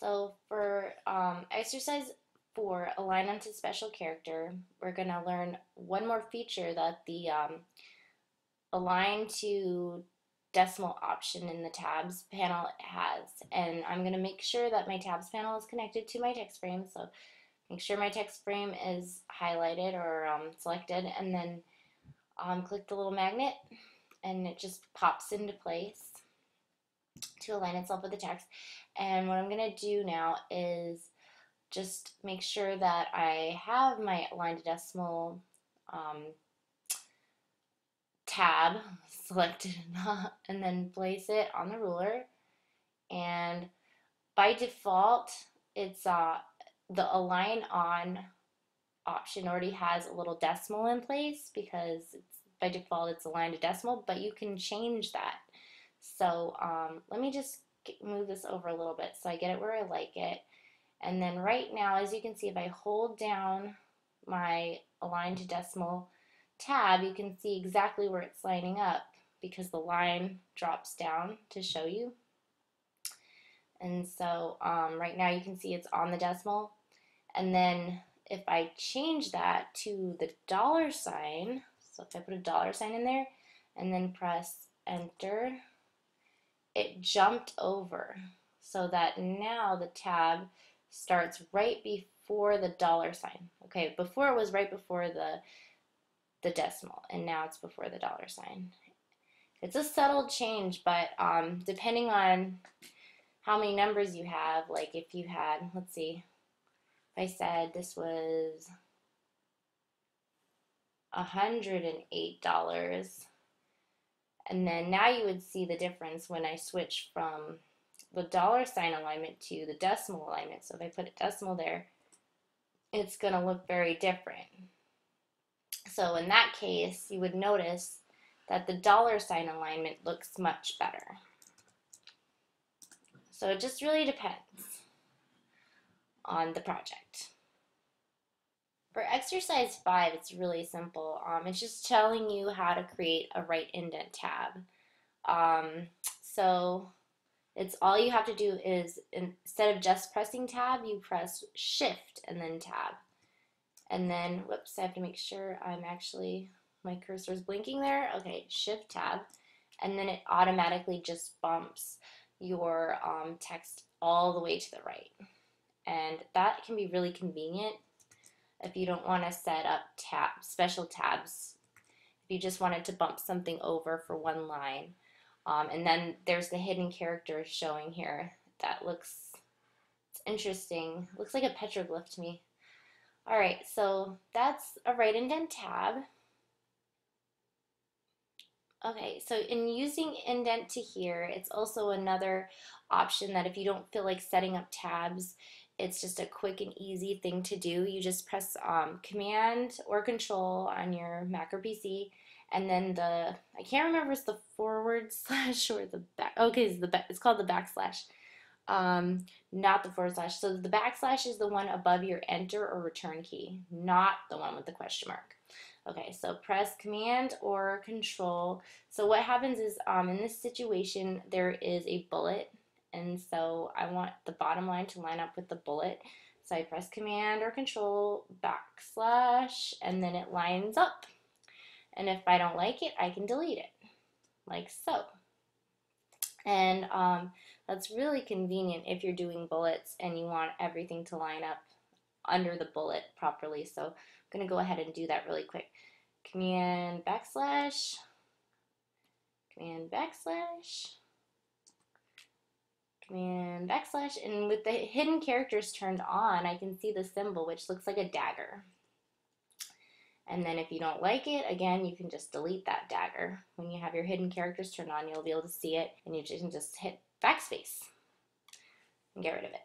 So for exercise 4, align onto special character, we're going to learn one more feature that the align to decimal option in the tabs panel has. And I'm going to make sure that my tabs panel is connected to my text frame. So make sure my text frame is highlighted or selected, and then click the little magnet and it just pops into place to align itself with the text. And what I'm going to do now is just make sure that I have my align to decimal tab selected and then place it on the ruler. And by default, it's the align on option already has a little decimal in place because by default it's aligned to decimal, but you can change that. So let me just move this over a little bit so I get it where I like it. And then right now, as you can see, if I hold down my align to decimal tab, you can see exactly where it's lining up because the line drops down to show you. And so right now you can see it's on the decimal. And then if I change that to the $sign, so if I put a $sign in there and then press enter, it jumped over so that now the tab starts right before the $sign. Okay, before it was right before the decimal, and now it's before the $sign. It's a subtle change, but depending on how many numbers you have, like if you had, let's see, if I said this was $108, and then now you would see the difference when I switch from the $sign alignment to the decimal alignment. So if I put a decimal there, it's going to look very different. So in that case, you would notice that the $sign alignment looks much better. So it just really depends on the project. For exercise 5, it's really simple. It's just telling you how to create a right indent tab. So it's all you have to do is instead of just pressing tab, you press shift and then tab. And then, whoops, I have to make sure my cursor is blinking there. Okay, shift tab. And then it automatically just bumps your text all the way to the right. And that can be really convenient if you don't want to set up special tabs. If you just wanted to bump something over for one line. And then there's the hidden character showing here. It's interesting. Looks like a petroglyph to me. Alright, so that's a right indent tab. Okay, so in using indent to here, it's also another option that if you don't feel like setting up tabs, it's just a quick and easy thing to do. You just press Command or Control on your Mac or PC, and then I can't remember if it's the forward slash or the back. Okay, it's called the backslash, not the forward slash. So the backslash is the one above your enter or return key, not the one with the question mark. Okay, so press Command or Control. So what happens is in this situation, there is a bullet. And so I want the bottom line to line up with the bullet. So I press Command or Control backslash, and then it lines up. And if I don't like it, I can delete it, like so. And that's really convenient if you're doing bullets and you want everything to line up under the bullet properly. So I'm going to go ahead and do that really quick. Command backslash, Command backslash, Command backslash, and with the hidden characters turned on, I can see the symbol, which looks like a dagger. And then if you don't like it, again, you can just delete that dagger. When you have your hidden characters turned on, you'll be able to see it, and you can just hit backspace and get rid of it.